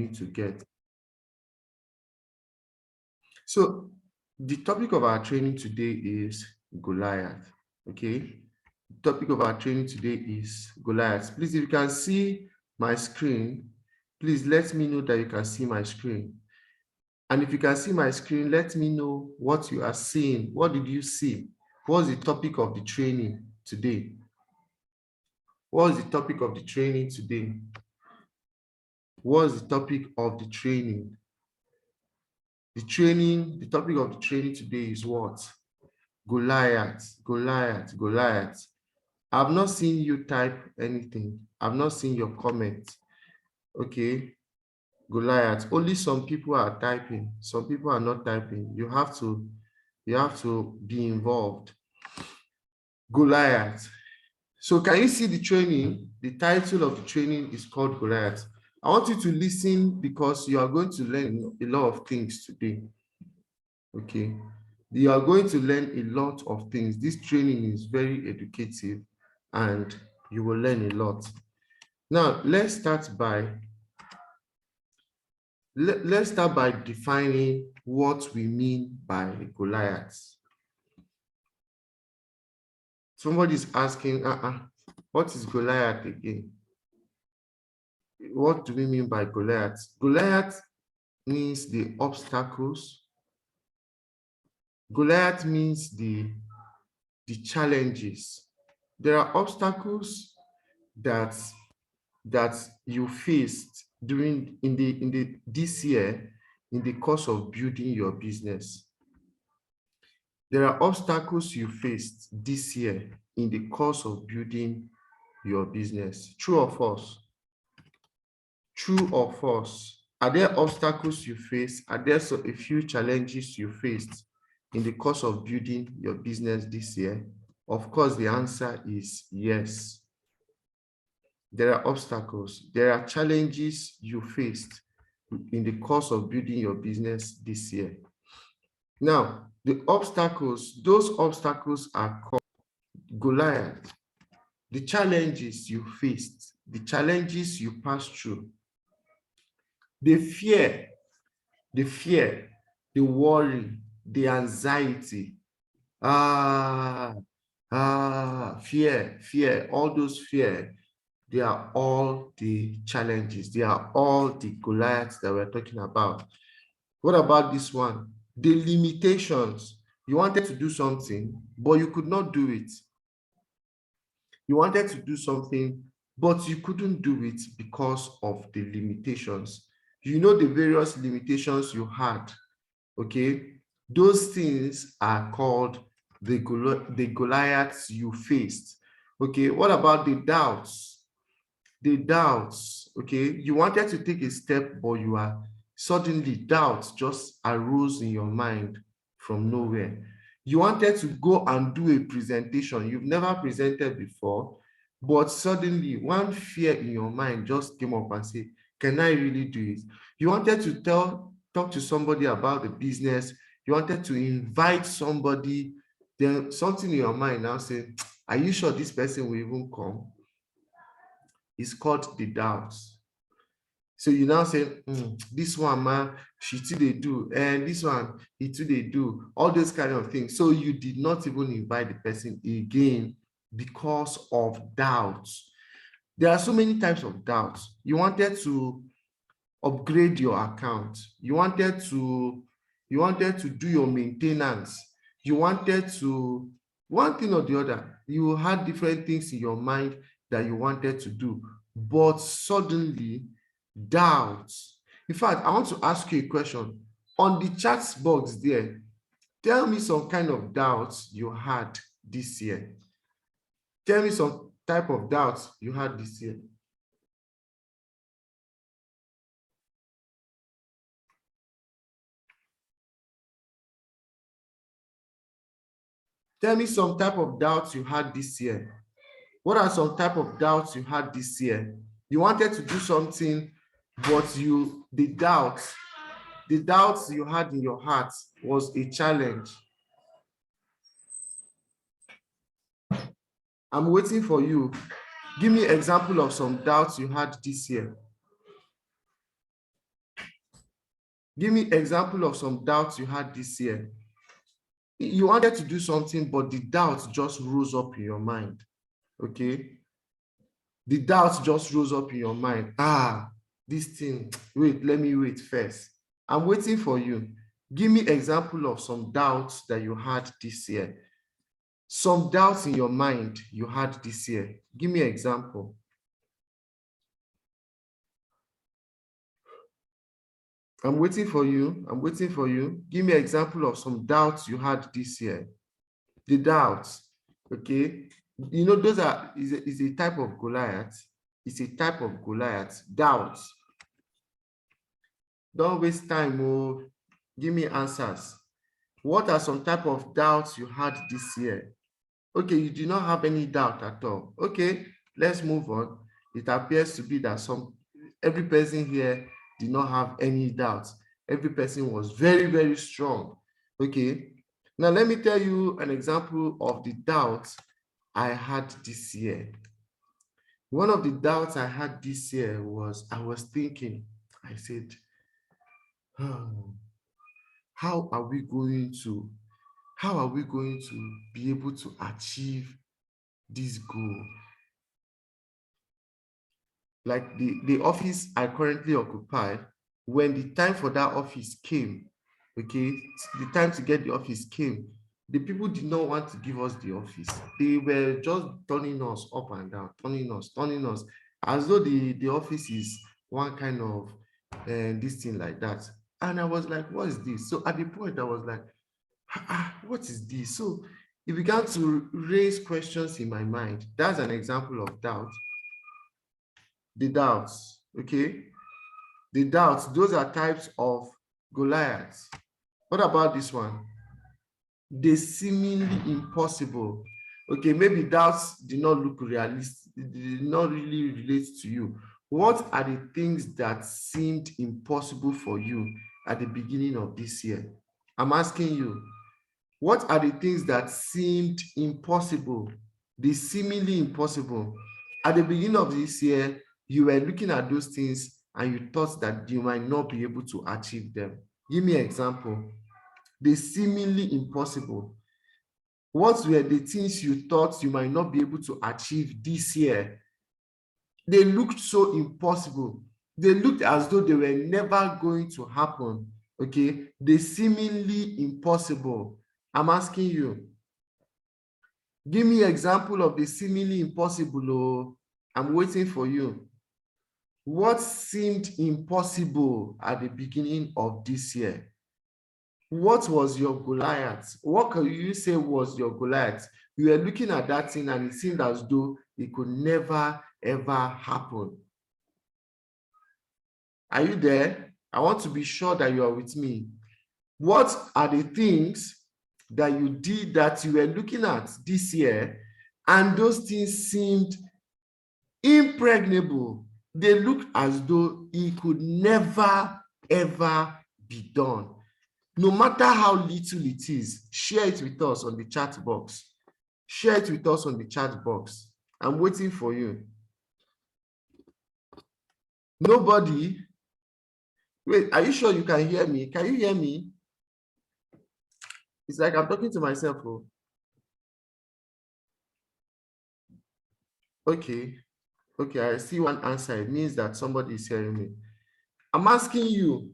need to get. So the topic of our training today is Goliath. Okay. The topic of our training today is Goliath. Please, if you can see my screen, please let me know that you can see my screen. And if you can see my screen, let me know what you are seeing. What did you see? What's the topic of the training today? What is the topic of the training today? What is the topic of the training? The topic of the training today is what? Goliath, Goliath, Goliath. I've not seen you type anything. I've not seen your comment. Okay, Goliath. Only some people are typing. Some people are not typing. You have to be involved. Goliath. So can you see the training? The title of the training is called Goliath. I want you to listen because you are going to learn a lot of things today. Okay. You are going to learn a lot of things. This training is very educative and you will learn a lot. Now, let's start by defining what we mean by Goliath. Somebody's asking, what is Goliath again? What do we mean by Goliath? Goliath means the obstacles. Goliath means the challenges. There are obstacles that you faced this year in the course of building your business. There are obstacles you faced this year in the course of building your business. True or false? True or false? Are there obstacles you face? Are there a few challenges you faced in the course of building your business this year? Of course, the answer is yes. There are obstacles. There are challenges you faced in the course of building your business this year. Now, those obstacles are called Goliath. The challenges you faced, the challenges you passed through, the fear, the worry, the anxiety, fear, all those fear, they are all the challenges. They are all the Goliaths that we're talking about. What about this one? The limitations. You wanted to do something, but you could not do it. You wanted to do something, but you couldn't do it because of the limitations. You know the various limitations you had, okay? Those things are called the Goliaths you faced, okay? What about the doubts? The doubts, okay? You wanted to take a step, but suddenly doubts just arose in your mind from nowhere. You wanted to go and do a presentation. You've never presented before, but suddenly one fear in your mind just came up and said, can I really do it? You wanted to talk to somebody about the business. You wanted to invite somebody. Then something in your mind now said, are you sure this person will even come? It's called the doubts. So you now say, this one, man, she too they do, and this one, he too they do, all those kind of things. So you did not even invite the person again because of doubts. There are so many types of doubts. You wanted to upgrade your account. You wanted to do your maintenance. You wanted to, one thing or the other, you had different things in your mind that you wanted to do, but suddenly doubts. In fact, I want to ask you a question. On the chat box there, tell me some kind of doubts you had this year. Tell me some type of doubts you had this year. Tell me some type of doubts you had this year. What are some type of doubts you had this year? You wanted to do something, but the doubts you had in your heart was a challenge. I'm waiting for you. Give me an example of some doubts you had this year. Give me example of some doubts you had this year. You wanted to do something, but the doubts just rose up in your mind. Okay. The doubts just rose up in your mind. This thing, wait, let me wait first. I'm waiting for you. Give me example of some doubts that you had this year. Some doubts in your mind you had this year. Give me an example. I'm waiting for you. I'm waiting for you. Give me an example of some doubts you had this year. The doubts, okay? You know, those is a type of Goliath. It's a type of Goliath. Doubts. Don't waste time. Oh, give me answers. What are some type of doubts you had this year? Okay, you do not have any doubt at all. Okay, let's move on. It appears to be that every person here did not have any doubts. Every person was very, very strong. Okay, now let me tell you an example of the doubts I had this year. One of the doubts I had this year was I was thinking, I said, how are we going to be able to achieve this goal? Like the office I currently occupy, when the time for that office came, okay, the time to get the office came, the people did not want to give us the office. They were just turning us up and down, turning us, as though the office is one kind of this thing like that. And I was like, what is this? So at the point I was like, what is this? So it began to raise questions in my mind. That's an example of doubt. The doubts, okay? The doubts, those are types of Goliaths. What about this one? The seemingly impossible. Okay, maybe doubts did not look realistic, did not really relate to you. What are the things that seemed impossible for you at the beginning of this year? I'm asking you, what are the things that seemed impossible, the seemingly impossible? At the beginning of this year, you were looking at those things and you thought that you might not be able to achieve them. Give me an example. The seemingly impossible. What were the things you thought you might not be able to achieve this year? They looked so impossible. They looked as though they were never going to happen. Okay, the seemingly impossible. I'm asking you, give me an example of the seemingly impossible. Oh, I'm waiting for you. What seemed impossible at the beginning of this year? What was your Goliath? What can you say was your Goliath? You were looking at that thing and it seemed as though it could never, ever happen. Are you there? I want to be sure that you are with me. What are the things that you did that you were looking at this year and those things seemed impregnable? They looked as though it could never, ever be done. No matter how little it is, share it with us on the chat box. Share it with us on the chat box. I'm waiting for you. Nobody? Wait, are you sure you can hear me? Can you hear me? It's like I'm talking to myself. Oh. Okay. Okay, I see one answer. It means that somebody is hearing me. I'm asking you,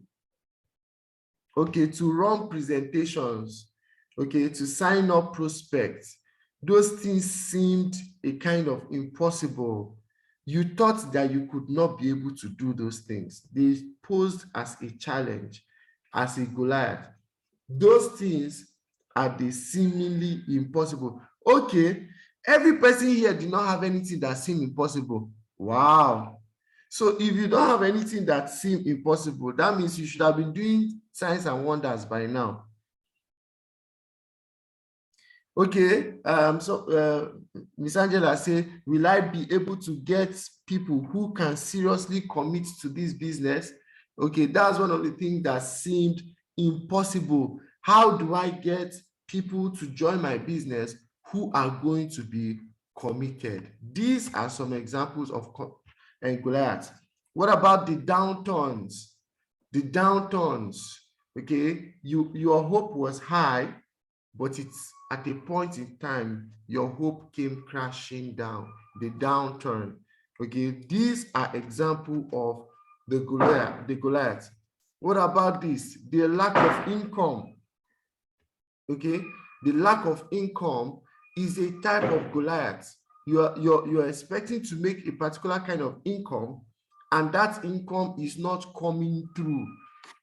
okay, to run presentations, okay, to sign up prospects. Those things seemed a kind of impossible. You thought that you could not be able to do those things. They posed as a challenge, as a Goliath. Those things are the seemingly impossible. Okay, every person here did not have anything that seemed impossible. Wow. So if you don't have anything that seemed impossible, that means you should have been doing signs and wonders by now. Okay, Miss Angela say, will I be able to get people who can seriously commit to this business? Okay, that's one of the things that seemed impossible. How do I get people to join my business who are going to be committed? These are some examples of Goliath. What about the downturns? the downturns, okay? Your hope was high, but it's at a point in time, your hope came crashing down, the downturn. Okay, these are example of the Goliath. What about this? The lack of income. Okay, the lack of income is a type of Goliath. You're expecting to make a particular kind of income, and that income is not coming through.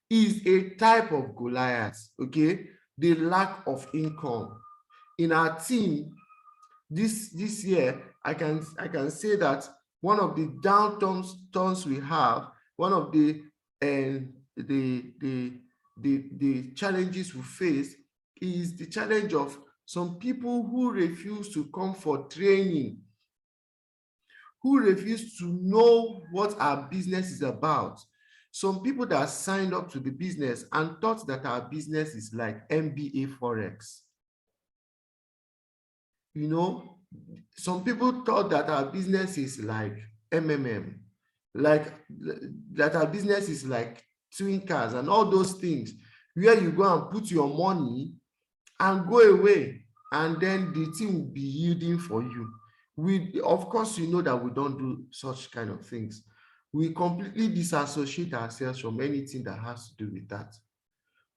Is a type of Goliath. Okay, the lack of income. In our team this year, I can say that one of the downturns we have, one of the challenges we face is the challenge of some people who refuse to come for training, who refuse to know what our business is about. Some people that signed up to the business and thought that our business is like MBA Forex. You know, some people thought that our business is like MMM, like that our business is like twin cars and all those things, where you go and put your money and go away, and then the thing will be yielding for you. We, of course, you know that we don't do such kind of things. We completely disassociate ourselves from anything that has to do with that.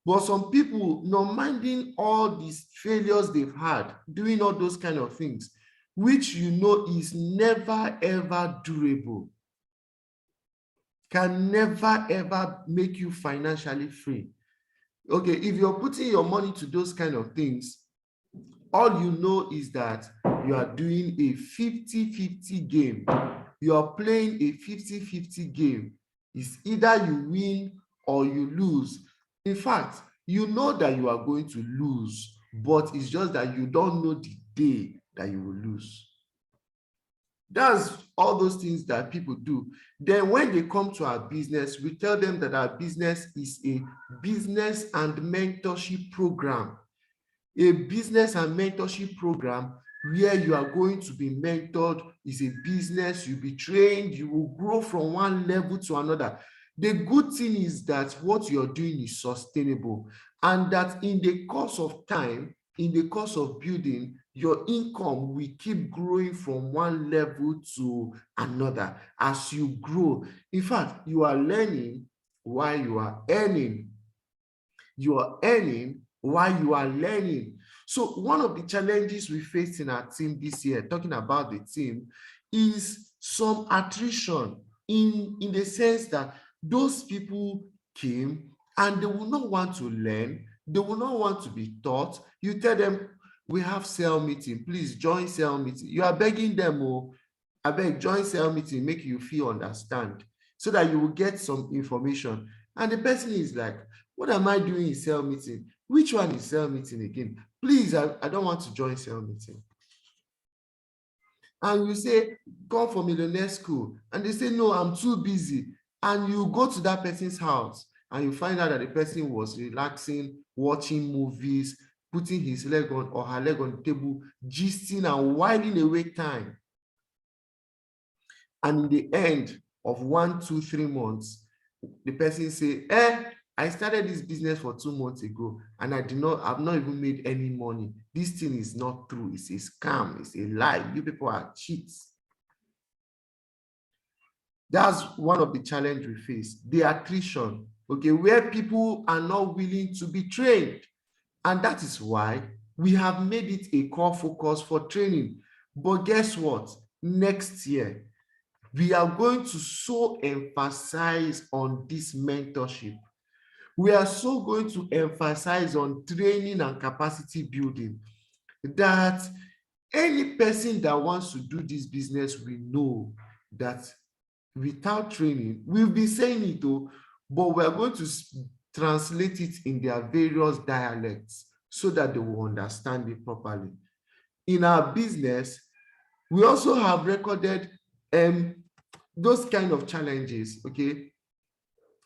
But some people, not minding all these failures they've had, doing all those kind of things, which you know is never ever durable, can never ever make you financially free. Okay, if you're putting your money to those kind of things, all you know is that you are doing a 50-50 game. You are playing a 50-50 game. It's either you win or you lose. In fact, you know that you are going to lose, but it's just that you don't know the day that you will lose. That's all those things that people do. Then when they come to our business, we tell them that our business is a business and mentorship program. A business and mentorship program where you are going to be mentored. Is a business, you'll be trained, you will grow from one level to another. The good thing is that what you're doing is sustainable, and that in the course of time, in the course of building, your income will keep growing from one level to another as you grow. In fact, you are learning while you are earning. You are earning while you are learning. So one of the challenges we faced in our team this year, talking about the team, is some attrition in the sense that those people came and they will not want to learn. They will not want to be taught. You tell them, we have cell meeting, please join cell meeting. You are begging them, oh, I beg, join cell meeting, make you feel understand, so that you will get some information. And the person is like, what am I doing in cell meeting? Which one is cell meeting again? Please, I don't want to join cell meeting. And you say, come for millionaire school. And they say, no, I'm too busy. And you go to that person's house and you find out that the person was relaxing, watching movies, putting his leg on or her leg on the table, gisting and whiling away time. And in the end of 1, 2, 3 months, the person say, I started this business for 2 months ago and I've not even made any money. This thing is not true. It's a scam. It's a lie. You people are cheats. That's one of the challenges we face, the attrition, okay, where people are not willing to be trained. And that is why we have made it a core focus for training. But guess what? Next year, we are going to so emphasize on this mentorship. We are so going to emphasize on training and capacity building that any person that wants to do this business will know that without training, we'll be saying it though, but we're going to translate it in their various dialects so that they will understand it properly. In our business, we also have recorded those kind of challenges, okay?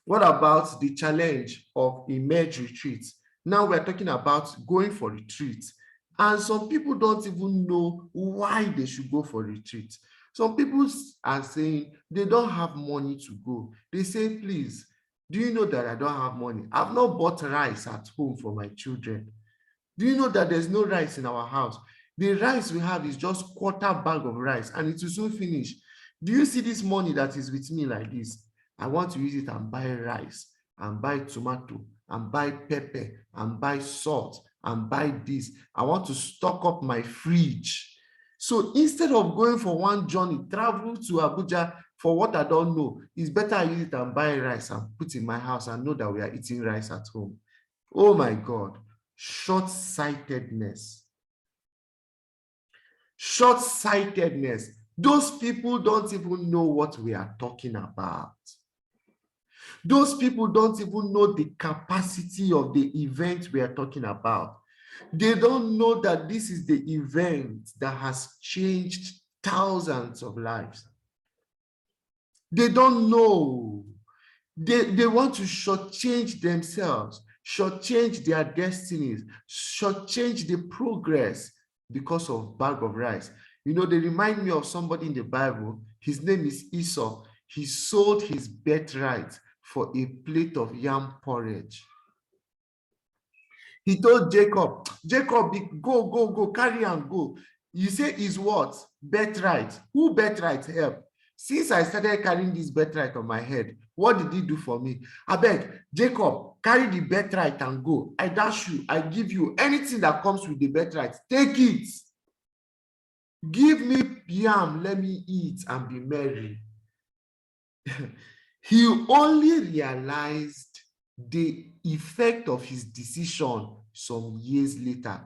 What about the challenge of emerge retreats? Now we're talking about going for retreats, and some people don't even know why they should go for retreats. Some people are saying they don't have money to go. They say, please, Do you know that I don't have money? I've not bought rice at home for my children. Do you know that there's no rice in our house? The rice we have is just quarter bag of rice and it will soon finish. Do you see this money that is with me like this? I want to use it and buy rice and buy tomato and buy pepper and buy salt and buy this. I want to stock up my fridge. So instead of going for one journey, travel to Abuja for what I don't know, it's better I use it and buy rice and put in my house and know that we are eating rice at home. Oh my God. Short-sightedness. Short-sightedness. Those people don't even know what we are talking about. Those people don't even know the capacity of the event we are talking about. They don't know that this is the event that has changed thousands of lives. They don't know. They want to shortchange themselves, shortchange their destinies, shortchange the progress because of bag of rice. You know, they remind me of somebody in the Bible. His name is Esau. He sold his birthright for a plate of yam porridge. He told Jacob, Jacob, go, carry and go. You say is what? Birthright. Who birthright help? Since I started carrying this birthright on my head, what did he do for me? I beg, Jacob, carry the birthright and go. I dash you, I give you anything that comes with the birthright. Take it. Give me yam, let me eat and be merry. He only realized the effect of his decision some years later,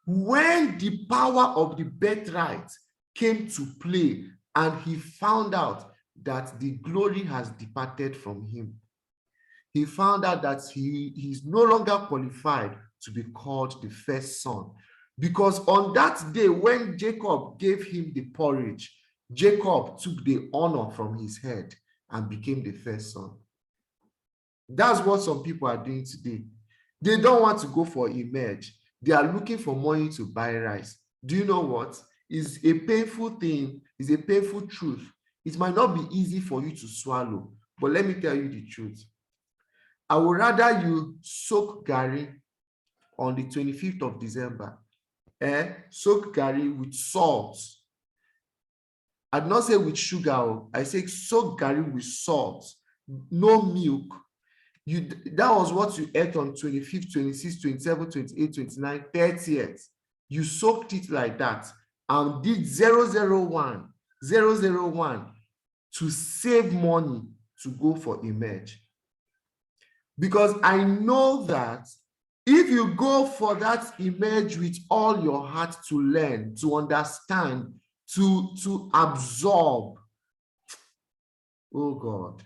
when the power of the birthright came to play and he found out that the glory has departed from him. He found out that he is no longer qualified to be called the first son, because on that day when Jacob gave him the porridge, Jacob took the honor from his head and became the first son. That's what some people are doing today. They don't want to go for emerge. They are looking for money to buy rice. Do you know what? It's a painful thing. It's a painful truth. It might not be easy for you to swallow, but let me tell you the truth. I would rather you soak garri on the 25th of December, soak garri with salt. I did not say with sugar. I say soak garri with salt, no milk. That was what you ate on 25th, 26th, 27th, 28th, 29th, 30th. You soaked it like that and did 001 to save money to go for emerge. Because I know that if you go for that emerge with all your heart to learn, to understand, to absorb, oh God,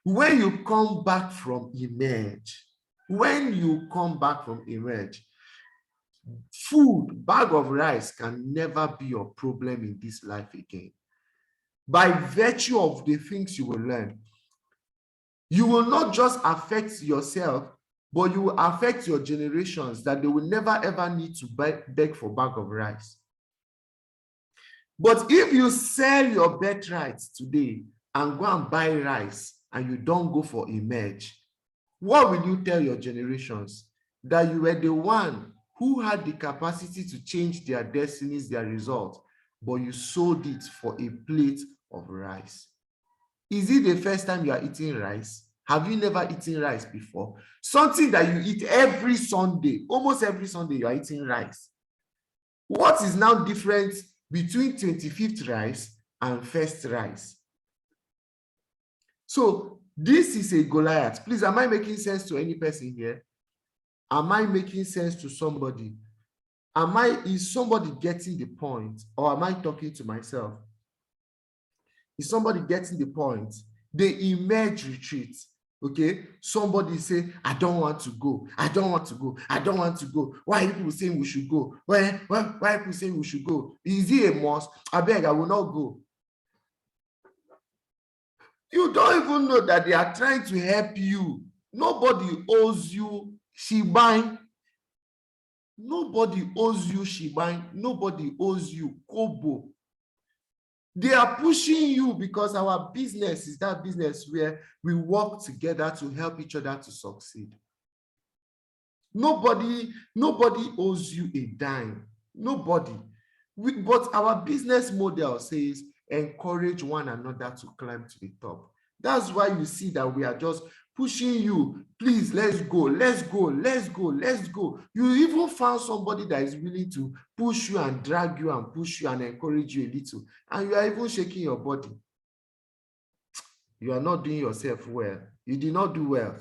when you come back from emerge, food, bag of rice can never be your problem in this life again. By virtue of the things you will learn, you will not just affect yourself, but you will affect your generations, that they will never ever need to beg for bag of rice. But if you sell your birthright today and go and buy rice and you don't go for emerge, what will you tell your generations? That you were the one who had the capacity to change their destinies, their results, but you sold it for a plate of rice. Is it the first time you are eating rice? Have you never eaten rice before? Something that you eat every Sunday, almost every Sunday you are eating rice. What is now different between 25th rice and first rice? So this is a Goliath. Please, am I making sense to any person here? Am I making sense to somebody? Is somebody getting the point, or am I talking to myself? Is somebody getting the point? They emerge retreat. Okay, somebody say, I don't want to go. Why are people saying we should go? Why are people saying we should go? Is it a must? I beg, I will not go. You don't even know that they are trying to help you. Nobody owes you shebang. Nobody owes you shebang. Nobody owes you kobo. They are pushing you because our business is that business where we work together to help each other to succeed. Nobody owes you a dime. Nobody. But our business model says encourage one another to climb to the top. That's why you see that we are just pushing you. Please, let's go, let's go, let's go, let's go. You even found somebody that is willing to push you and drag you and push you and encourage you a little. And you are even shaking your body. You are not doing yourself well. You did not do well.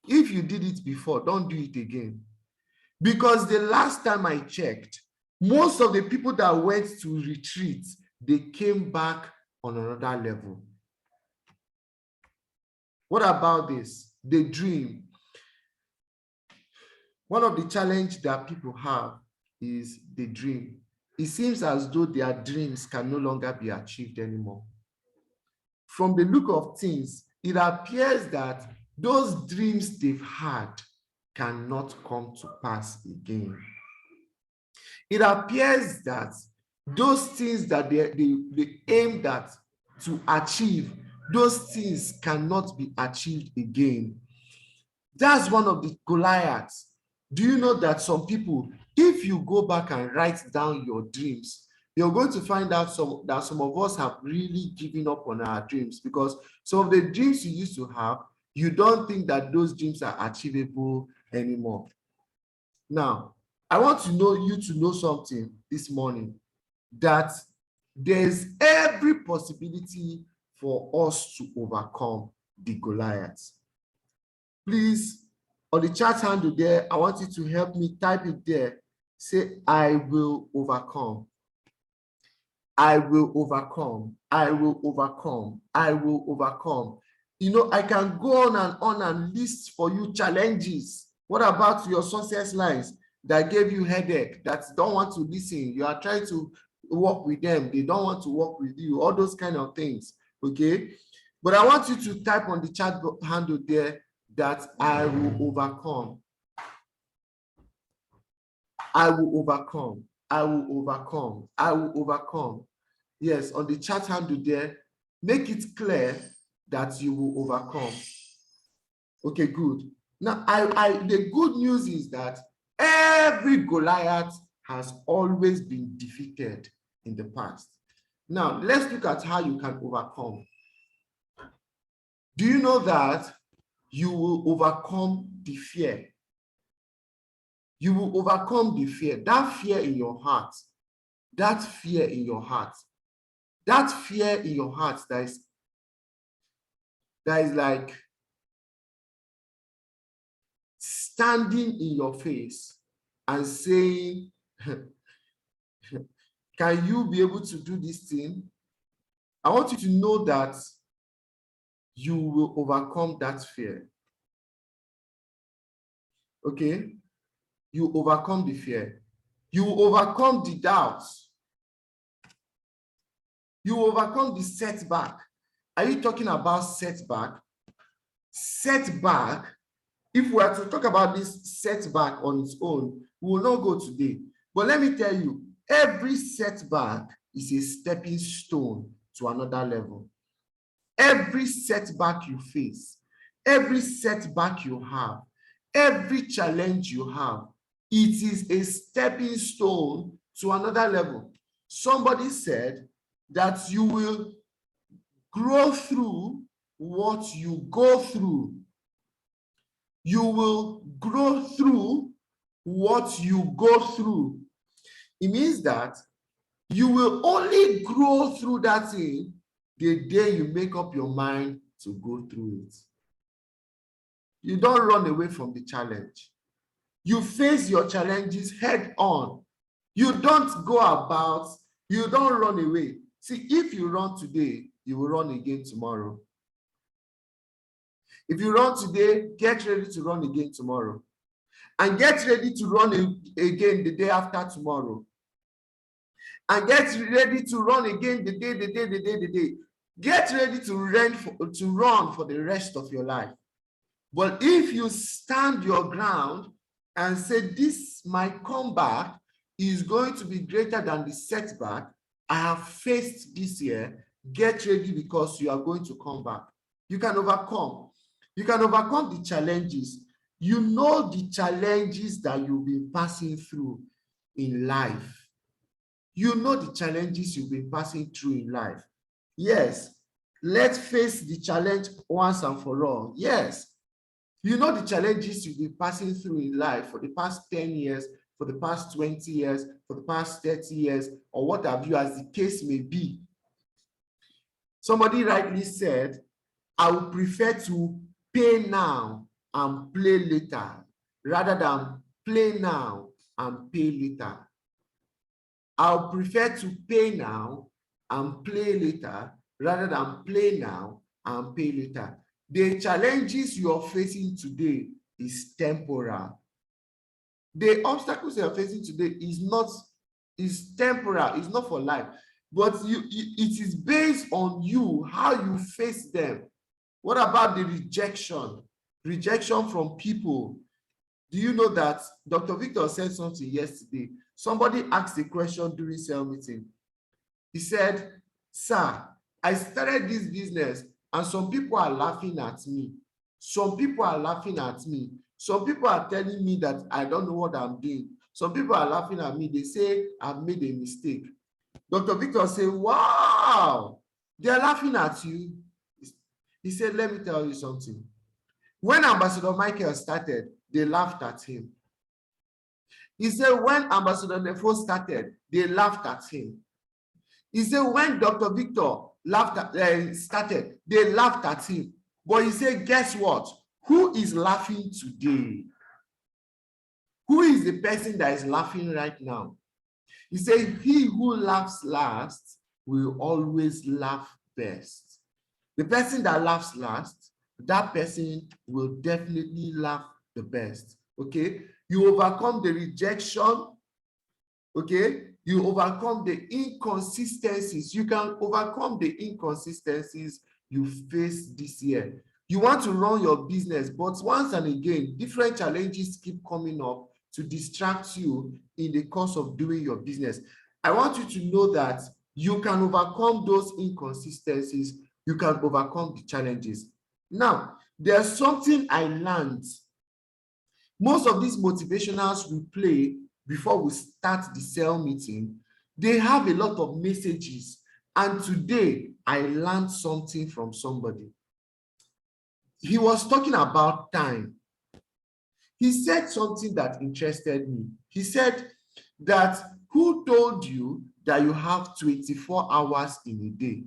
If you did it before, don't do it again. Because the last time I checked, most of the people that went to retreat, they came back on another level. What about this? The dream. One of the challenges that people have is the dream. It seems as though their dreams can no longer be achieved anymore. From the look of things, it appears that those dreams they've had cannot come to pass again. It appears that those things that they aimed at to achieve, those things cannot be achieved again. That's one of the Goliaths. Do you know that some people, if you go back and write down your dreams, you're going to find out that some of us have really given up on our dreams, because some of the dreams you used to have, you don't think that those dreams are achievable anymore. Now, I want you to know something this morning, that there's every possibility for us to overcome the Goliaths. Please, on the chat handle there, I want you to help me type it there. Say, I will overcome. I will overcome. I will overcome. I will overcome. You know, I can go on and list for you challenges. What about your success lines that gave you headache, that don't want to listen? You are trying to work with them. They don't want to work with you. All those kind of things, okay? But I want you to type on the chat handle there that I will overcome. I will overcome. I will overcome. I will overcome. Yes, on the chat handle there, make it clear that you will overcome. Okay, good. Now, the good news is that every Goliath has always been defeated in the past. Now, let's look at how you can overcome. Do you know that you will overcome the fear? You will overcome the fear, that fear in your heart, that fear in your heart, that fear in your heart that is like standing in your face and saying, can you be able to do this thing? I want you to know that you will overcome that fear. Okay? You overcome the fear. You overcome the doubts. You overcome the setback. Are you talking about setback? Setback, if we are to talk about this setback on its own, we will not go today. But let me tell you, every setback is a stepping stone to another level. Every setback you face, every setback you have, every challenge you have, it is a stepping stone to another level. Somebody said that you will grow through what you go through. You will grow through what you go through. It means that you will only grow through that thing the day you make up your mind to go through it. You don't run away from the challenge. You face your challenges head on. You don't go about, you don't run away. See, if you run today, you will run again tomorrow. If you run today, get ready to run again tomorrow. And get ready to run again the day after tomorrow. And get ready to run again the day. Get ready to run for the rest of your life. But if you stand your ground and say, this, my comeback is going to be greater than the setback, I have faced this year, get ready because you are going to come back. You can overcome. You can overcome the challenges. You know the challenges that you've been passing through in life. You know the challenges you've been passing through in life. Yes, let's face the challenge once and for all. Yes, you know the challenges you've been passing through in life for the past 10 years, for the past 20 years, for the past 30 years, or what have you, as the case may be. Somebody rightly said, I would prefer to pay now and play later rather than play now and pay later. I'll prefer to pay now and play later rather than play now and pay later. The challenges you are facing today is temporal. The obstacles you are facing today is temporal, it's not for life. But it is based on you, how you face them. What about the rejection? Rejection from people. Do you know that Dr. Victor said something yesterday? Somebody asked a question during cell meeting. He said, sir, I started this business and some people are laughing at me. Some people are laughing at me. Some people are telling me that I don't know what I'm doing. Some people are laughing at me. They say I've made a mistake. Dr. Victor said, wow, they're laughing at you. He said, let me tell you something. When Ambassador Michael started, they laughed at him. He said, when Ambassador Nefo started, they laughed at him. He said, when Dr. Victor started, they laughed at him. But he said, guess what? Who is laughing today? Who is the person that is laughing right now? He said, he who laughs last will always laugh best. The person that laughs last, that person will definitely laugh the best. Okay? You overcome the rejection. Okay? You overcome the inconsistencies. You can overcome the inconsistencies you face this year. You want to run your business, but once and again, different challenges keep coming up to distract you in the course of doing your business. I want you to know that you can overcome those inconsistencies. You can overcome the challenges. Now, there's something I learned. Most of these motivationals we play before we start the cell meeting, they have a lot of messages. And today, I learned something from somebody. He was talking about time. He said something that interested me. He said that, who told you that you have 24 hours in a day?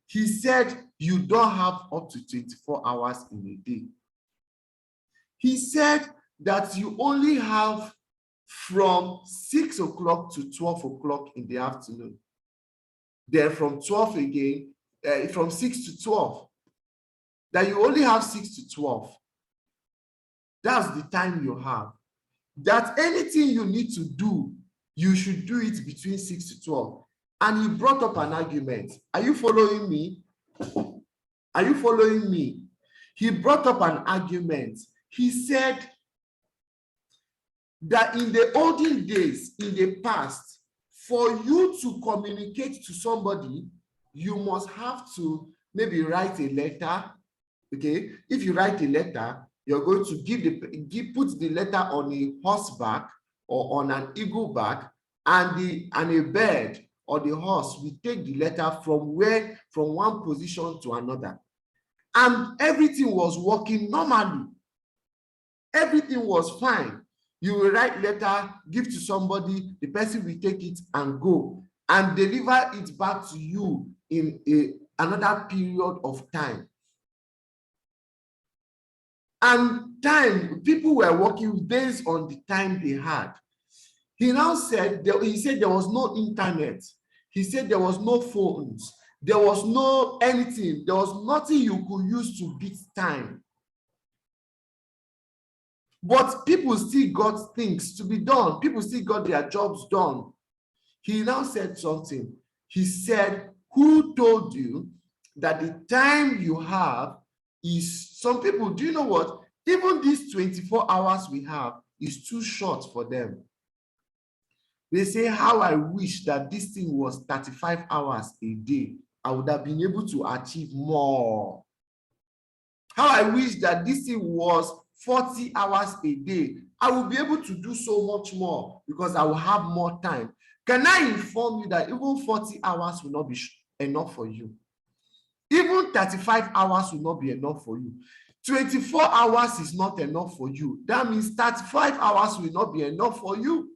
He said you don't have up to 24 hours in a day. He said that you only have from 6 o'clock to 12 o'clock in the afternoon. Then from 12 again, from 6 to 12. That you only have 6 to 12. That's the time you have. That anything you need to do, you should do it between 6 to 12. And he brought up an argument. Are you following me? Are you following me? He brought up an argument. He said that in the olden days, in the past, for you to communicate to somebody, you must have to maybe write a letter. Okay, if you write a letter, you're going to put the letter on a horseback or on an eagle back, and a bird or the horse will take the letter from one position to another. And everything was working normally. Everything was fine. You will write letter, give to somebody, the person will take it and go and deliver it back to you in another period of time. And time, people were working based on the time they had. He now said, he said there was no internet. He said there was no phones. There was no anything. There was nothing you could use to beat time. But people still got things to be done. People still got their jobs done. He now said something. He said, who told you that the time you have is, some people, do you know what? Even these 24 hours we have is too short for them. They say, how I wish that this thing was 35 hours a day. I would have been able to achieve more. How I wish that this thing was 40 hours a day. I will be able to do so much more because I will have more time. Can I inform you that even 40 hours will not be enough for you? Even 35 hours will not be enough for you. 24 hours is not enough for you. That means 35 hours will not be enough for you.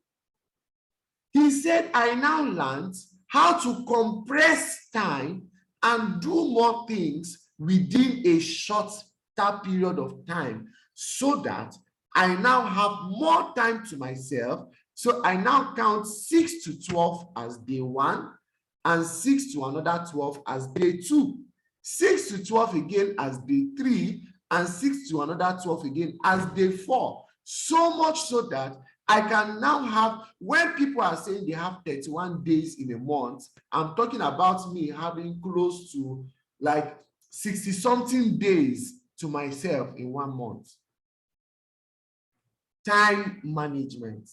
He said, I now learned how to compress time and do more things within a shorter period of time so that I now have more time to myself. So I now count 6 to 12 as day 1 and 6 to another 12 as day 2. 6 to 12 again as day 3 and 6 to another 12 again as day 4. So much so that I can now have, when people are saying they have 31 days in a month, I'm talking about me having close to like 60-something days to myself in 1 month. Time management.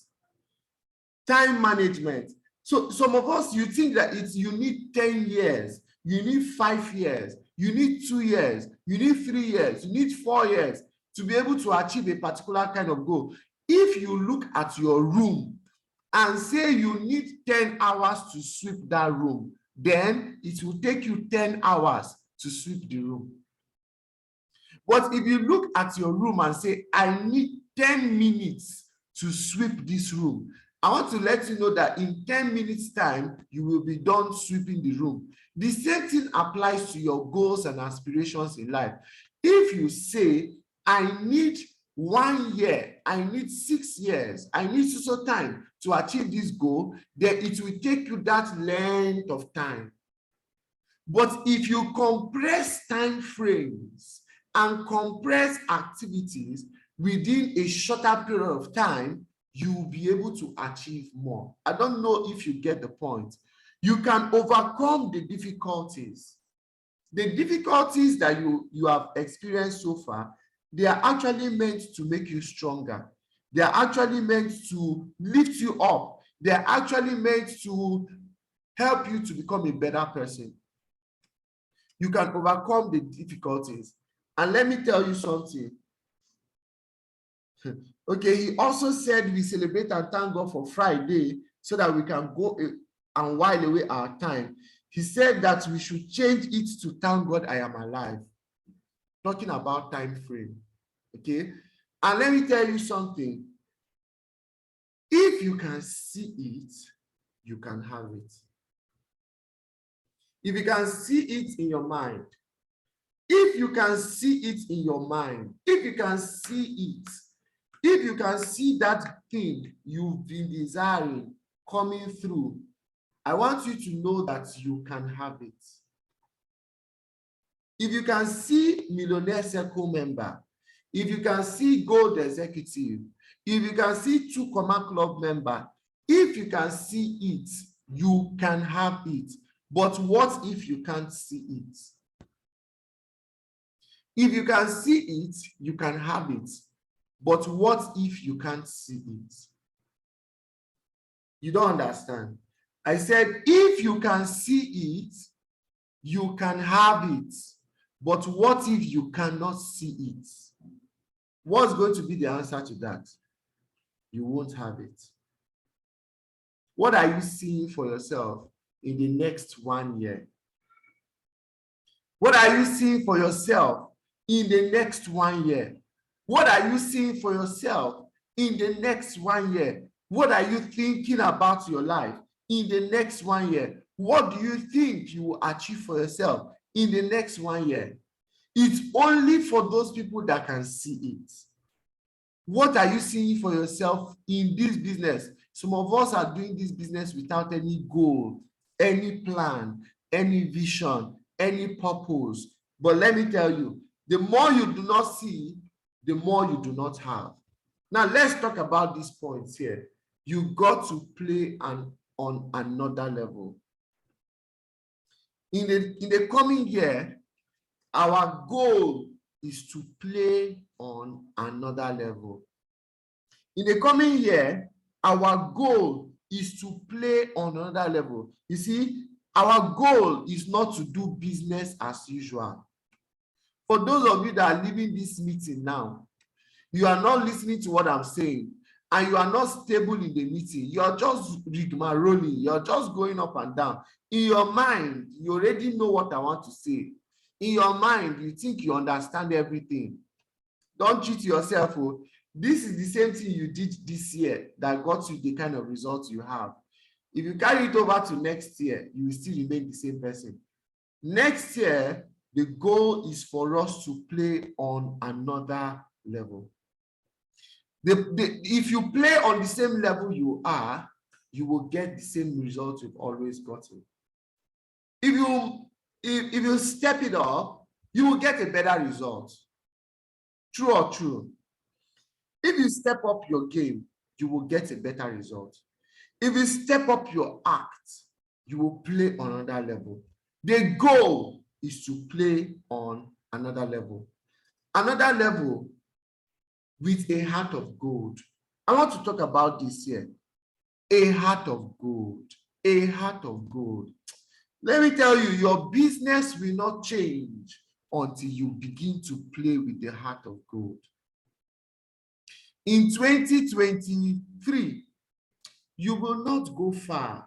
Time management. So some of us, you think that you need 10 years, you need 5 years, you need 2 years, you need 3 years, you need 4 years to be able to achieve a particular kind of goal. If you look at your room and say you need 10 hours to sweep that room, then it will take you 10 hours to sweep the room. But if you look at your room and say, I need 10 minutes to sweep this room, I want to let you know that in 10 minutes time, you will be done sweeping the room. The same thing applies to your goals and aspirations in life. If you say, I need 1 year, I need 6 years, I need so time to achieve this goal, then it will take you that length of time. But if you compress time frames and compress activities within a shorter period of time, you will be able to achieve more. I don't know if you get the point. You can overcome the difficulties. The difficulties that you have experienced so far, they are actually meant to make you stronger. They are actually meant to lift you up. They are actually meant to help you to become a better person. You can overcome the difficulties. And let me tell you something. Okay, he also said we celebrate and thank God for Friday so that we can go and while away our time. He said that we should change it to thank God I am alive. Talking about time frame. Okay, and let me tell you something. If you can see it, you can have it. If you can see it in your mind, if you can see it in your mind, if you can see it, if you can see that thing you've been desiring coming through, I want you to know that you can have it. If you can see Millionaire Circle member, if you can see Gold Executive, if you can see 2 Command Club member, if you can see it, you can have it. But what if you can't see it? If you can see it, you can have it. But what if you can't see it? You don't understand. I said, if you can see it, you can have it. But what if you cannot see it? What's going to be the answer to that? You won't have it. What are you seeing for yourself in the next 1 year? What are you seeing for yourself in the next 1 year? What are you seeing for yourself in the next 1 year? What are you thinking about your life in the next 1 year? What do you think you will achieve for yourself in the next 1 year? It's only for those people that can see it. What are you seeing for yourself in this business? Some of us are doing this business without any goal, any plan, any vision, any purpose. But let me tell you, the more you do not see, the more you do not have. Now, let's talk about these points here. You got to play on another level. In the coming year, our goal is to play on another level. In the coming year, our goal is to play on another level. You see, our goal is not to do business as usual. For those of you that are leaving this meeting now, you are not listening to what I'm saying, and you are not stable in the meeting. You are just rigmaroling. You are just going up and down. In your mind, you already know what I want to say. In your mind, you think you understand everything. Don't cheat yourself. Oh. This is the same thing you did this year that got you the kind of results you have. If you carry it over to next year, you will still remain the same person. Next year, the goal is for us to play on another level. If you play on the same level you are, you will get the same results you've always gotten. If you step it up, you will get a better result. True or true? If you step up your game, you will get a better result. If you step up your act, you will play on another level. The goal is to play on another level. Another level with a heart of gold. I want to talk about this here. A heart of gold. A heart of gold. Let me tell you, your business will not change until you begin to play with the heart of gold. In 2023, you will not go far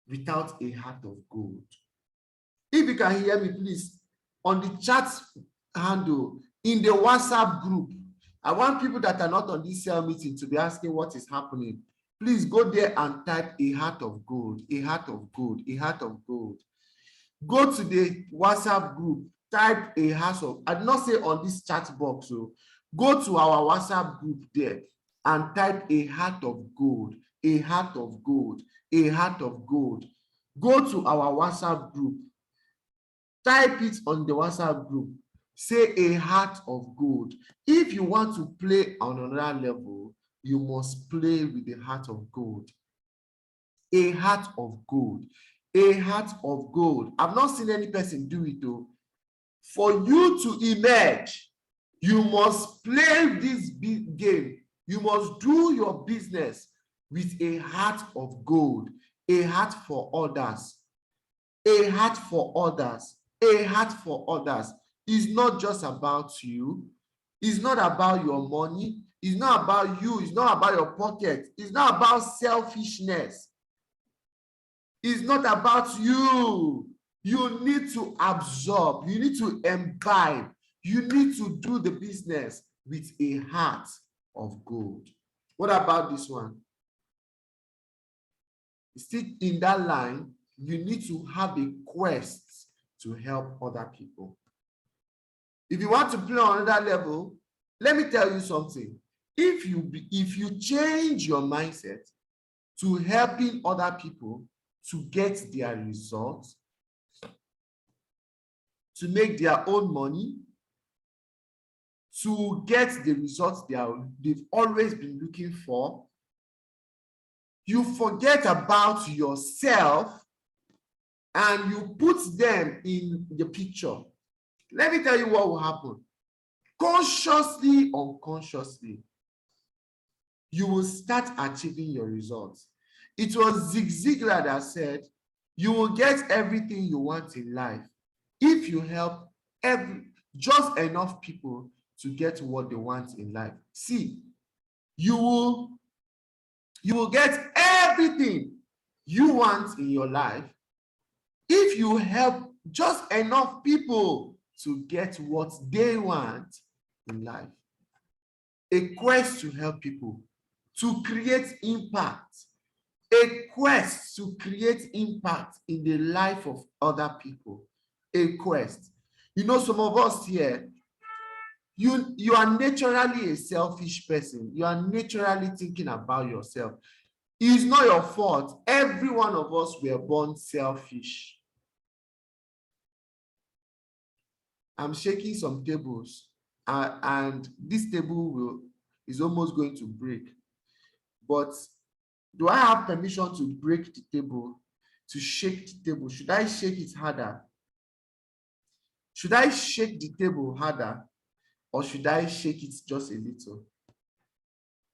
without a heart of gold. If you can hear me, please, on the chat handle, in the WhatsApp group, I want people that are not on this cell meeting to be asking what is happening. Please go there and type a heart of gold, a heart of gold, a heart of gold. Go to the WhatsApp group, type a heart of, I did not say on this chat box, so go to our WhatsApp group there and type a heart of gold, a heart of gold, a heart of gold. Go to our WhatsApp group, type it on the WhatsApp group, say a heart of gold. If you want to play on another level, you must play with the heart of gold. A heart of gold. A heart of gold. I've not seen any person do it though. For you to emerge, you must play this big game. You must do your business with a heart of gold, a heart for others, a heart for others, a heart for others. It's not just about you. It's not about your money. It's not about you. It's not about your pocket. It's not about selfishness. It's not about you. You need to absorb. You need to imbibe. You need to do the business with a heart of gold. What about this one? Still in that line, you need to have a quest to help other people. If you want to play on another level, let me tell you something. If you change your mindset to helping other people to get their results, to make their own money, to get the results they've always been looking for, you forget about yourself and you put them in the picture. Let me tell you what will happen. Consciously, unconsciously, you will start achieving your results. It was Zig Ziglar that said, you will get everything you want in life if you help just enough people to get what they want in life. See, you will get everything you want in your life if you help just enough people to get what they want in life. A quest to help people, to create impact, a quest to create impact in the life of other people, a quest. You know, some of us here, you are naturally a selfish person. You are naturally thinking about yourself. It's not your fault. Every one of us were born selfish. I'm shaking some tables, and this table is almost going to break. But do I have permission to break the table, to shake the table? Should I shake it harder? Should I shake the table harder, or should I shake it just a little?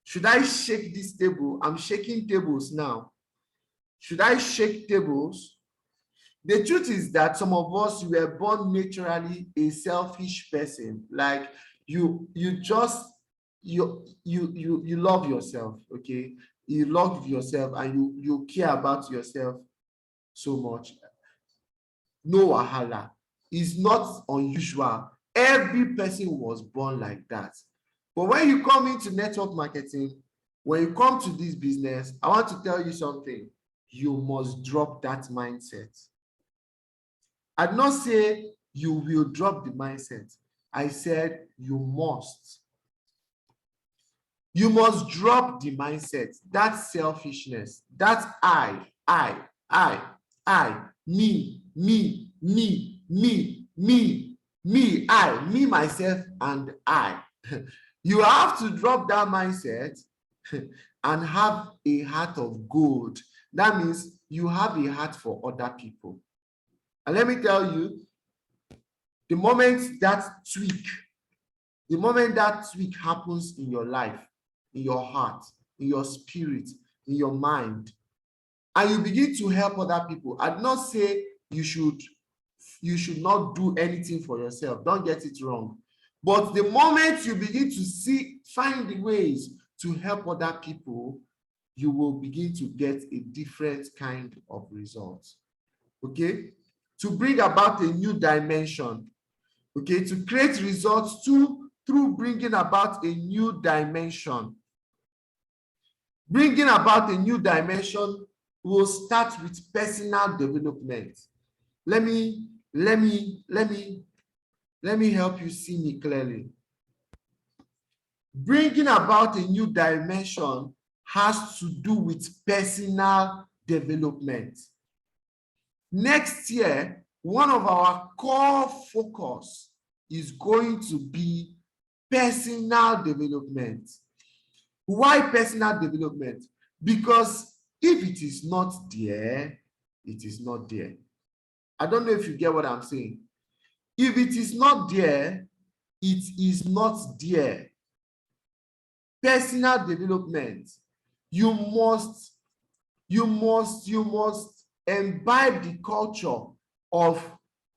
Should I shake this table? I'm shaking tables now. Should I shake tables? The truth is that some of us were born naturally a selfish person. Like you just you love yourself, okay? You love yourself and you care about yourself so much. No wahala. It's not unusual. Every person was born like that. But when you come into network marketing, when you come to this business, I want to tell you something. You must drop that mindset. I did not say you will drop the mindset. I said you must. You must drop the mindset, that selfishness, that I, me, I, me, myself, and I. You have to drop that mindset and have a heart of gold. That means you have a heart for other people. And let me tell you, the moment that tweak happens in your life, in your heart, in your spirit, in your mind, and you begin to help other people, I do not say you should not do anything for yourself. Don't get it wrong. But the moment you begin to find the ways to help other people, you will begin to get a different kind of results. Okay? To bring about a new dimension. Okay? To create results through bringing about a new dimension. Bringing about a new dimension will start with personal development. Let me help you see me clearly. Bringing about a new dimension has to do with personal development. Next year, one of our core focus is going to be personal development. Why personal development? Because if it is not there, it is not there. I don't know if you get what I'm saying. If it is not there, it is not there. Personal development. You must imbibe the culture of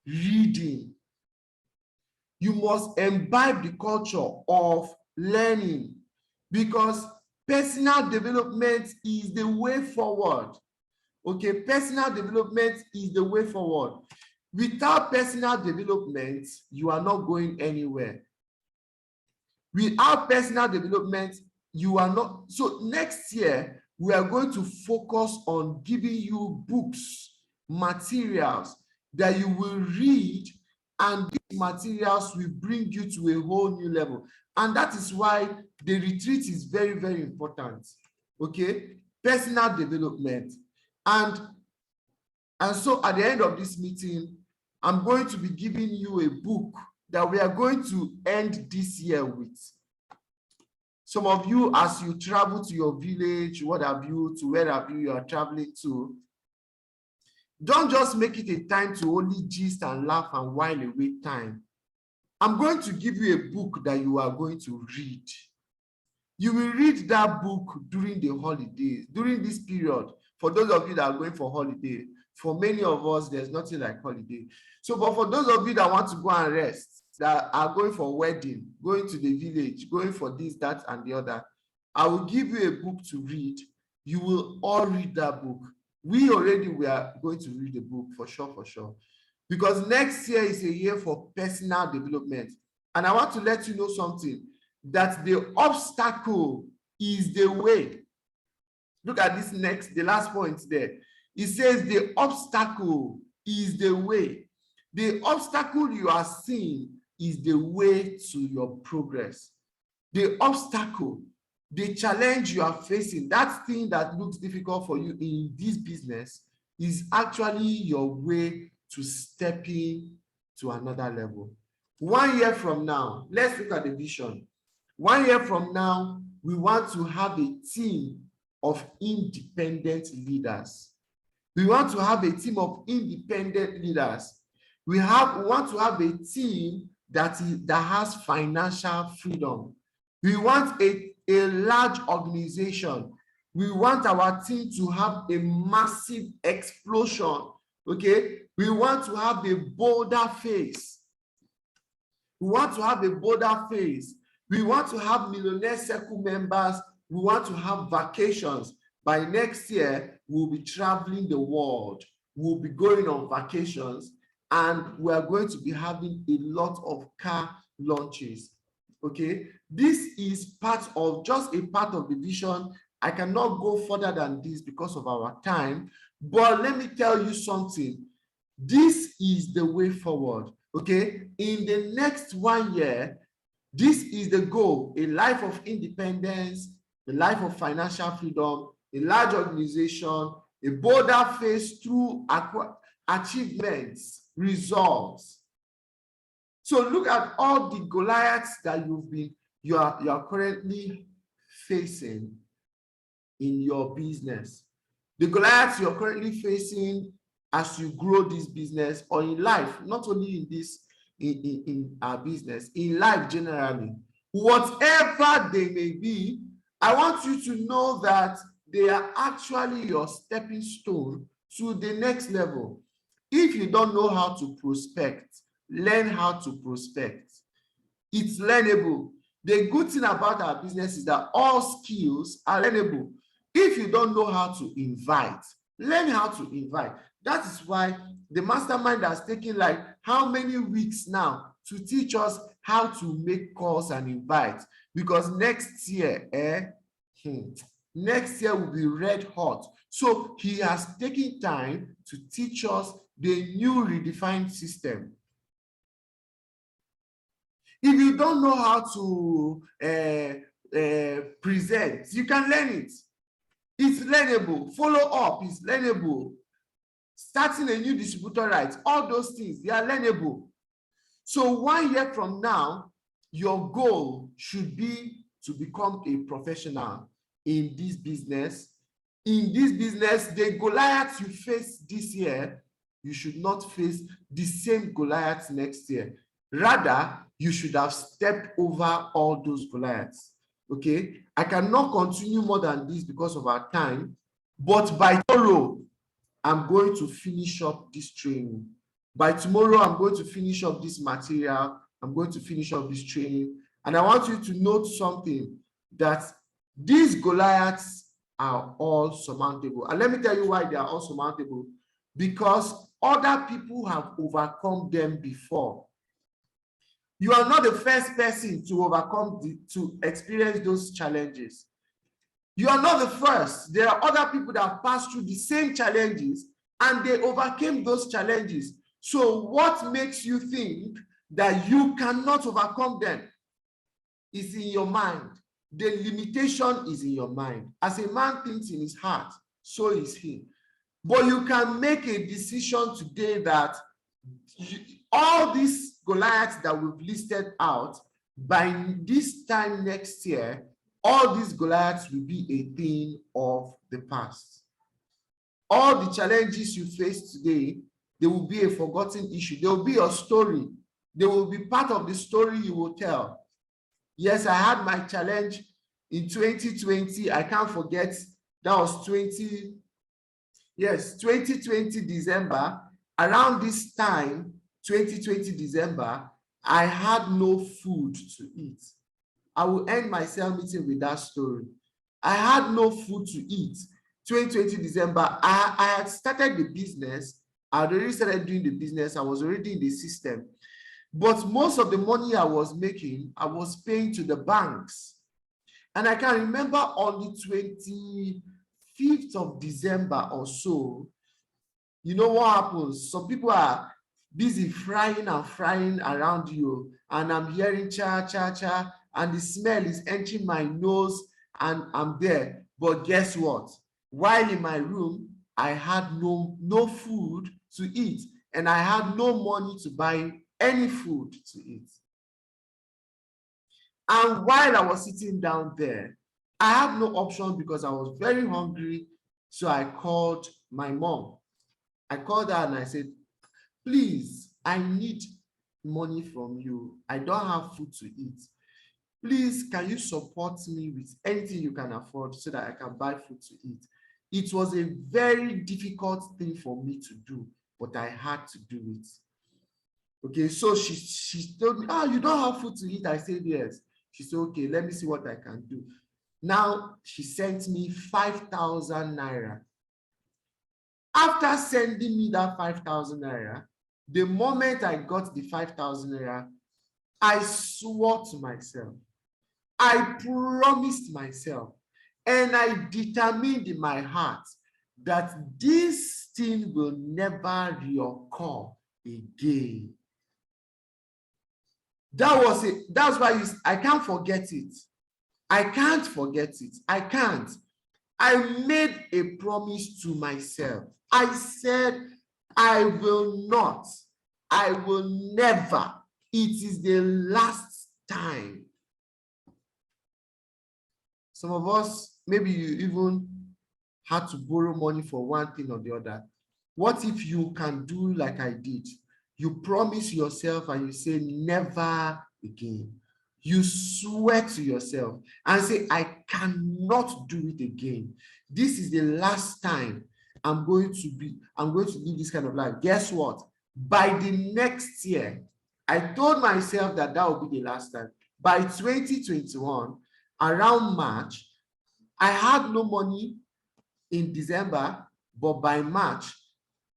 reading. You must imbibe the culture of learning, because personal development is the way forward. Okay, personal development is the way forward. Without personal development, you are not going anywhere. Without personal development, you are not. So next year, we are going to focus on giving you books, materials that you will read, and these materials will bring you to a whole new level. And that is why the retreat is very, very important. Okay, personal development. And so at the end of this meeting, I'm going to be giving you a book that we are going to end this year with. Some of you, as you travel to your village, what have you, to where have you are traveling to, don't just make it a time to only gist and laugh and while away time. I'm going to give you a book that you are going to read. You will read that book during the holidays, during this period. For those of you that are going for holiday, for many of us, there's nothing like holiday. So, but for those of you that want to go and rest, that are going for wedding, going to the village, going for this, that, and the other, I will give you a book to read. You will all read that book. We are going to read the book for sure. Because next year is a year for personal development. And I want to let you know something, that the obstacle is the way. Look at this the last point there. It says the obstacle is the way. The obstacle you are seeing is the way to your progress. The obstacle, the challenge you are facing, that thing that looks difficult for you in this business is actually your way to stepping to another level. 1 year from now, let's look at the vision. 1 year from now, we want to have a team of independent leaders. We want to have a team of independent leaders. We want to have a team that has financial freedom. We want a large organization We want our team to have a massive explosion. Okay, we want to have a bolder face. We want to have a bolder face. We want to have Millionaire Circle members. We want to have vacations. By next year, we'll be traveling the world. We'll be going on vacations, and we are going to be having a lot of car launches. Okay, this is just a part of the vision. I cannot go further than this because of our time, but let me tell you something. This is the way forward. Okay, in the next 1 year, this is the goal: a life of independence, a life of financial freedom, a large organization, a bolder face through achievements, results. So look at all the Goliaths that you are currently facing in your business. The Goliaths you're currently facing as you grow this business, or in life, not only in this, in our business, in life generally, whatever they may be, I want you to know that they are actually your stepping stone to the next level. If you don't know how to prospect, learn how to prospect. It's learnable. The good thing about our business is that all skills are learnable. If you don't know how to invite, learn how to invite. That is why the mastermind has taken like how many weeks now to teach us how to make calls and invite, because next year next year will be red hot. So he has taken time to teach us the new redefined system. If you don't know how to present, you can learn it. It's learnable. Follow up is learnable. Starting a new distributor rights, all those things, they are learnable. So 1 year from now, your goal should be to become a professional in this business. In this business, the Goliaths you face this year, you should not face the same Goliaths next year. Rather, you should have stepped over all those Goliaths. Okay, I cannot continue more than this because of our time, but by tomorrow, I'm going to finish up this training. By tomorrow, I'm going to finish up this material. I'm going to finish up this training. And I want you to note something, that these Goliaths are all surmountable. And let me tell you why they are all surmountable. Because other people have overcome them before. You are not the first person to experience those challenges. You are not the first. There are other people that have passed through the same challenges and they overcame those challenges. So what makes you think that you cannot overcome them is in your mind. The limitation is in your mind. As a man thinks in his heart, so is he. But you can make a decision today that all these Goliaths that we've listed out, by this time next year, all these Goliaths will be a thing of the past. All the challenges you face today, they will be a forgotten issue. They will be your story. They will be part of the story you will tell. Yes, I had my challenge in 2020. I can't forget, that was 2020 December. Around this time, 2020 December, I had no food to eat. I will end my cell meeting with that story. I had no food to eat. 2020 December, I had started the business. I had already started doing the business. I was already in the system. But most of the money I was making, I was paying to the banks. And I can remember on the 25th of December or so, you know what happens? Some people are busy frying around you, and I'm hearing cha, cha, cha, and the smell is entering my nose, and I'm there. But guess what? While in my room, I had no food to eat, and I had no money to buy any food to eat. And while I was sitting down there, I had no option because I was very hungry. So I called my mom. I called her and I said, please, I need money from you. I don't have food to eat. Please, can you support me with anything you can afford so that I can buy food to eat? It was a very difficult thing for me to do, but I had to do it. Okay, so she told me, you don't have food to eat. I said, yes. She said, okay, let me see what I can do. Now, she sent me 5,000 naira. After sending me that 5,000 naira, the moment I got the 5,000 naira, I swore to myself, I promised myself, and I determined in my heart that this thing will never reoccur again. That was it. That's why I can't forget it. I can't forget it. I can't. I made a promise to myself. I said, I will not. I will never. It is the last time. Some of us, maybe you even had to borrow money for one thing or the other. What if you can do like I did? You promise yourself and you say, never again. You swear to yourself and say, I cannot do it again. This is the last time I'm going to live this kind of life. Guess what? By the next year, I told myself that will be the last time. By 2021, around March, I had no money in December, but by March,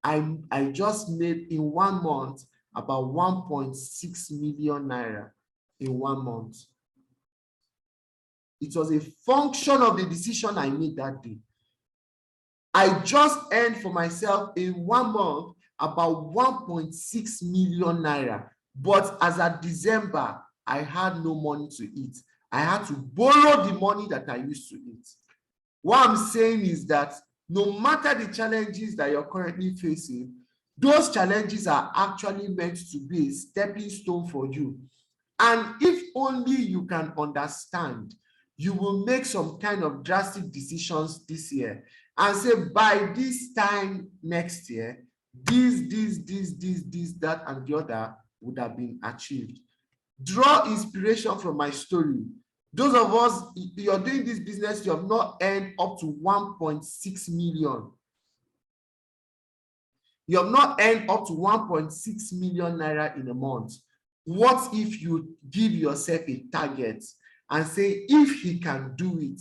I just made in 1 month about 1.6 million naira in 1 month. It was a function of the decision I made that day. I just earned for myself in 1 month about 1.6 million naira. But as at December, I had no money to eat. I had to borrow the money that I used to eat. What I'm saying is that no matter the challenges that you're currently facing, those challenges are actually meant to be a stepping stone for you. And if only you can understand, you will make some kind of drastic decisions this year and say, by this time next year, this, that, and the other would have been achieved. Draw inspiration from my story. Those of us, you're doing this business, you have not earned up to 1.6 million. You have not earned up to 1.6 million naira in a month. What if you give yourself a target and say, if he can do it,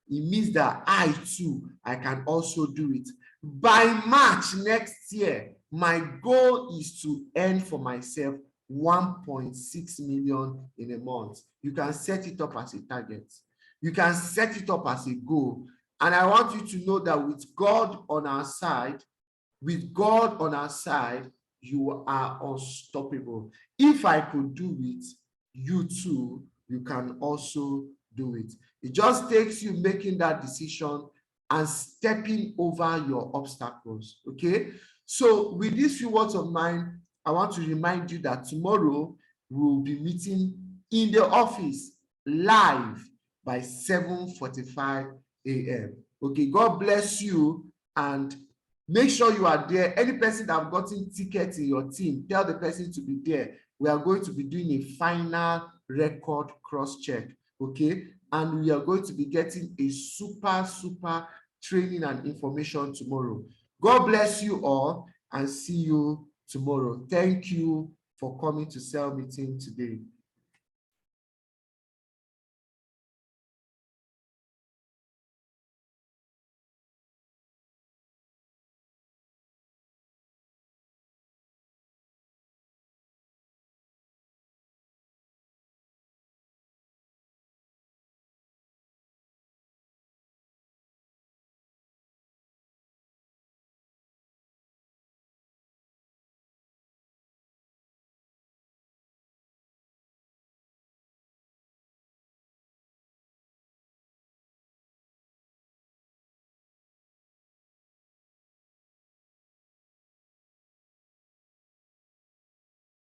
it means that I too, I can also do it. By March next year, my goal is to earn for myself 1.6 million in a month. You can set it up as a target. You can set it up as a goal. And I want you to know that with God on our side, you are unstoppable. If I could do it, you too, you can also do it. It just takes you making that decision and stepping over your obstacles, okay? So with these few words of mine, I want to remind you that tomorrow we will be meeting in the office live by 7:45 a.m. Okay, God bless you, and make sure you are there. Any person that have gotten tickets in your team, tell the person to be there. We are going to be doing a final record cross-check, okay? And we are going to be getting a super training and information tomorrow. God bless you all and see you tomorrow. Thank you for coming to Cell Meeting today.